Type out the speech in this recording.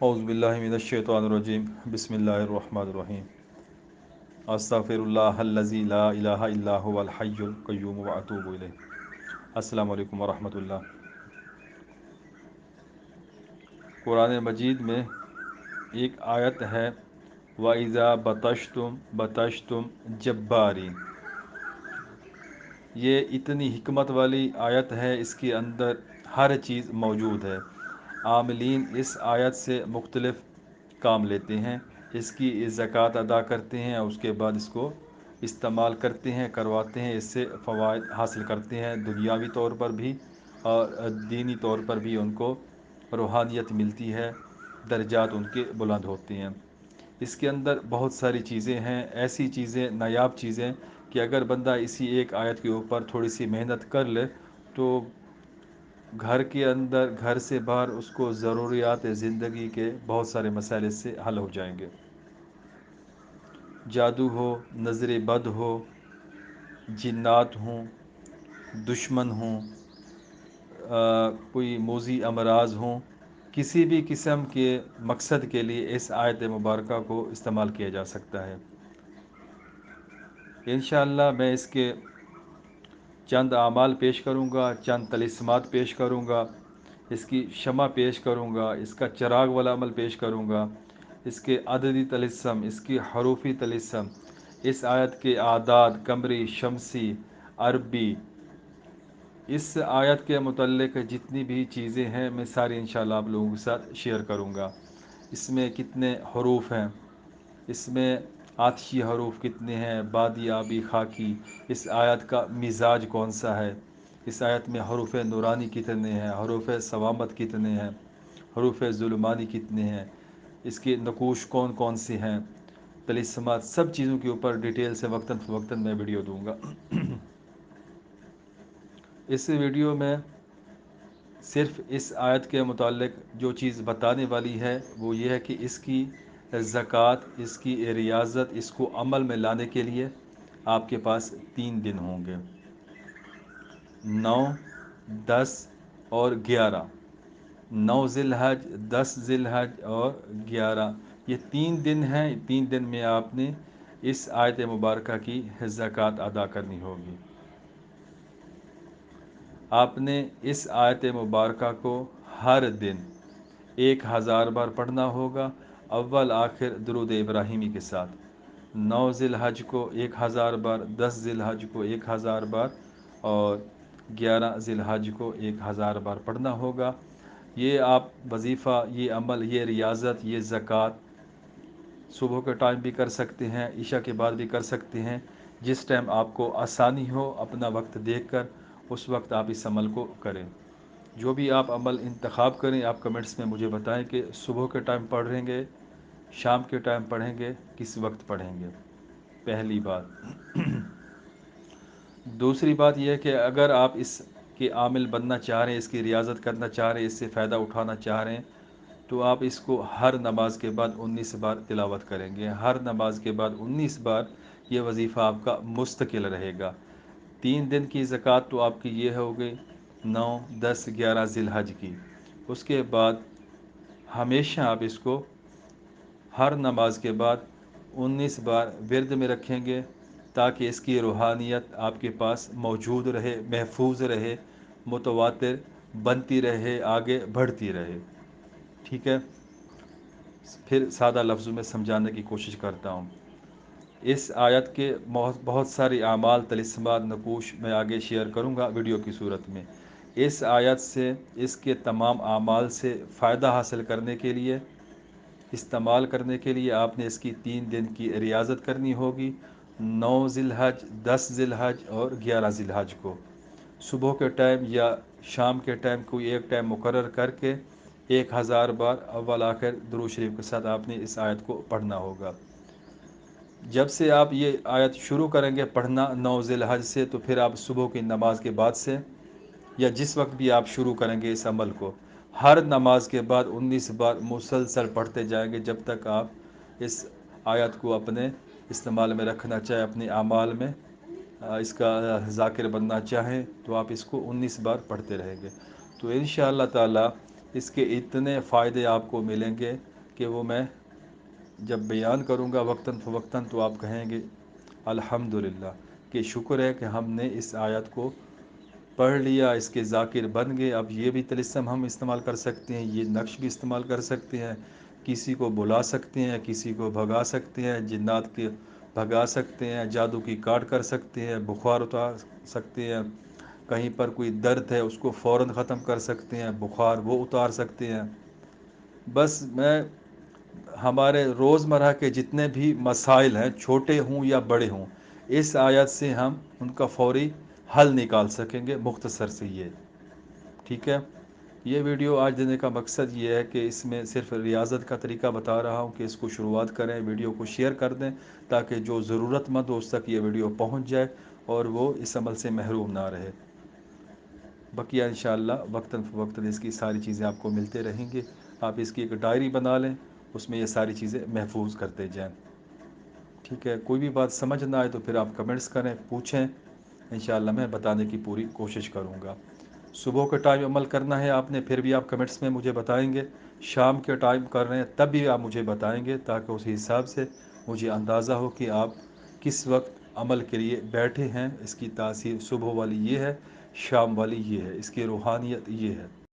اعوذ باللہ من الشیطان الرجیم بسم اللہ الرحمن الرحیم استغفر اللہ الذی لا الہ الا هو الحی القیوم واتوب الیہ۔ السلام علیکم ورحمۃ اللہ۔ قرآن مجید میں ایک آیت ہے وَإِذَا بَطَشْتُمْ بَطَشْتُمْ جَبَّارِينَ۔ یہ اتنی حکمت والی آیت ہے، اس کے اندر ہر چیز موجود ہے۔ عاملین اس آیت سے مختلف کام لیتے ہیں، اس کی زکوٰۃ ادا کرتے ہیں، اس کے بعد اس کو استعمال کرتے ہیں، کرواتے ہیں، اس سے فوائد حاصل کرتے ہیں، دنیاوی طور پر بھی اور دینی طور پر بھی ان کو روحانیت ملتی ہے، درجات ان کے بلند ہوتے ہیں۔ اس کے اندر بہت ساری چیزیں ہیں، ایسی چیزیں، نایاب چیزیں کہ اگر بندہ اسی ایک آیت کے اوپر تھوڑی سی محنت کر لے تو گھر کے اندر، گھر سے باہر اس کو ضروریات زندگی کے بہت سارے مسائل اس سے حل ہو جائیں گے۔ جادو ہو، نظر بد ہو، جنات ہوں، دشمن ہوں، کوئی موذی امراض ہوں، کسی بھی قسم کے مقصد کے لیے اس آیت مبارکہ کو استعمال کیا جا سکتا ہے۔ انشاءاللہ میں اس کے چند اعمال پیش کروں گا، چند طلسمات پیش کروں گا، اس کی شمع پیش کروں گا، اس کا چراغ والا عمل پیش کروں گا، اس کے عددی طلسم، اس کی حروفی طلسم، اس آیت کے اعداد قمری، شمسی، عربی، اس آیت کے متعلق جتنی بھی چیزیں ہیں میں ساری انشاءاللہ آپ لوگوں کے ساتھ شیئر کروں گا۔ اس میں کتنے حروف ہیں، اس میں آتشی حروف کتنے ہیں، بادی، آبی، خاکی، اس آیت کا مزاج کون سا ہے، اس آیت میں حروف نورانی کتنے ہیں، حروف صوامت کتنے ہیں، حروف ظلمانی کتنے ہیں، اس کے نقوش کون کون سے ہیں، طلسمات، سب چیزوں کے اوپر ڈیٹیل سے وقتاً فوقتاً میں ویڈیو دوں گا۔ اس ویڈیو میں صرف اس آیت کے متعلق جو چیز بتانے والی ہے وہ یہ ہے کہ اس کی زکوٰۃ، اس کی ریاضت، اس کو عمل میں لانے کے لیے آپ کے پاس 3 دن ہوں گے، 9، 10 اور 11۔ 9 ذی الحج، 10 ذی الحج اور 11، یہ 3 دن ہیں۔ 3 دن میں آپ نے اس آیت مبارکہ کی زکوٰۃ ادا کرنی ہوگی۔ آپ نے اس آیت مبارکہ کو ہر دن 1000 بار پڑھنا ہوگا، اول آخر درود ابراہیمی کے ساتھ۔ 9 ذی الحج کو 1000 بار، 10 ذی الحج کو 1000 بار اور 11 ذی الحج کو 1000 بار پڑھنا ہوگا۔ یہ آپ وظیفہ، یہ عمل، یہ ریاضت، یہ زکوٰۃ صبح کے ٹائم بھی کر سکتے ہیں، عشاء کے بعد بھی کر سکتے ہیں، جس ٹائم آپ کو آسانی ہو، اپنا وقت دیکھ کر اس وقت آپ اس عمل کو کریں۔ جو بھی آپ عمل انتخاب کریں، آپ کمنٹس میں مجھے بتائیں کہ صبح کے ٹائم پڑھیں گے، شام کے ٹائم پڑھیں گے، کس وقت پڑھیں گے، پہلی بات۔ دوسری بات یہ ہے کہ اگر آپ اس کے عامل بننا چاہ رہے ہیں، اس کی ریاضت کرنا چاہ رہے ہیں، اس سے فائدہ اٹھانا چاہ رہے ہیں، تو آپ اس کو ہر نماز کے بعد 19 بار تلاوت کریں گے۔ ہر نماز کے بعد 19 بار یہ وظیفہ آپ کا مستقل رہے گا۔ 3 دن کی زکوٰۃ تو آپ کی یہ ہو گئی 9، 10، 11 ذی الحج کی۔ اس کے بعد ہمیشہ آپ اس کو ہر نماز کے بعد 19 بار ورد میں رکھیں گے، تاکہ اس کی روحانیت آپ کے پاس موجود رہے، محفوظ رہے، متواتر بنتی رہے، آگے بڑھتی رہے۔ ٹھیک ہے؟ پھر سادہ لفظوں میں سمجھانے کی کوشش کرتا ہوں۔ اس آیت کے بہت ساری اعمال، طلسمات، نقوش میں آگے شیئر کروں گا ویڈیو کی صورت میں۔ اس آیت سے، اس کے تمام اعمال سے فائدہ حاصل کرنے کے لیے، استعمال کرنے کے لیے آپ نے اس کی 3 دن کی ریاضت کرنی ہوگی، 9 ذی الحج، 10 ذی الحج اور 11 ذی الحج کو۔ صبح کے ٹائم یا شام کے ٹائم کوئی ایک ٹائم مقرر کر کے 1000 بار اول آخر درود شریف کے ساتھ آپ نے اس آیت کو پڑھنا ہوگا۔ جب سے آپ یہ آیت شروع کریں گے پڑھنا 9 ذی الحج سے، تو پھر آپ صبح کی نماز کے بعد سے یا جس وقت بھی آپ شروع کریں گے اس عمل کو، ہر نماز کے بعد 19 بار مسلسل پڑھتے جائیں گے، جب تک آپ اس آیت کو اپنے استعمال میں رکھنا چاہیں، اپنے اعمال میں اس کا ذاکر بننا چاہیں، تو آپ اس کو 19 بار پڑھتے رہیں گے۔ تو انشاءاللہ تعالی اس کے اتنے فائدے آپ کو ملیں گے، کہ وہ میں جب بیان کروں گا وقتاً فوقتاً تو آپ کہیں گے الحمدللہ، کہ شکر ہے کہ ہم نے اس آیت کو پڑھ لیا، اس کے ذاکر بن گئے۔ اب یہ بھی طلسم ہم استعمال کر سکتے ہیں، یہ نقش بھی استعمال کر سکتے ہیں، کسی کو بلا سکتے ہیں، کسی کو بھگا سکتے ہیں، جنات کے بھگا سکتے ہیں، جادو کی کاٹ کر سکتے ہیں، بخار اتار سکتے ہیں، کہیں پر کوئی درد ہے اس کو فوراً ختم کر سکتے ہیں، بخار وہ اتار سکتے ہیں۔ بس میں ہمارے روزمرہ کے جتنے بھی مسائل ہیں، چھوٹے ہوں یا بڑے ہوں، اس آیت سے ہم ان کا فوری حل نکال سکیں گے، مختصر سے یہ ٹھیک ہے۔ یہ ویڈیو آج دینے کا مقصد یہ ہے کہ اس میں صرف ریاضت کا طریقہ بتا رہا ہوں کہ اس کو شروعات کریں، ویڈیو کو شیئر کر دیں تاکہ جو ضرورت مند ہو اس تک یہ ویڈیو پہنچ جائے اور وہ اس عمل سے محروم نہ رہے۔ بقیہ انشاءاللہ وقتاً فوقتاً اس کی ساری چیزیں آپ کو ملتے رہیں گے۔ آپ اس کی ایک ڈائری بنا لیں، اس میں یہ ساری چیزیں محفوظ کرتے جائیں، ٹھیک ہے۔ کوئی بھی بات سمجھ نہ آئے تو پھر آپ کمنٹس کریں، پوچھیں، انشاءاللہ میں بتانے کی پوری کوشش کروں گا۔ صبح کے ٹائم عمل کرنا ہے آپ نے، پھر بھی آپ کمنٹس میں مجھے بتائیں گے۔ شام کے ٹائم کر رہے ہیں تب بھی آپ مجھے بتائیں گے تاکہ اسی حساب سے مجھے اندازہ ہو کہ آپ کس وقت عمل کے لیے بیٹھے ہیں۔ اس کی تاثیر صبح والی یہ ہے، شام والی یہ ہے، اس کی روحانیت یہ ہے۔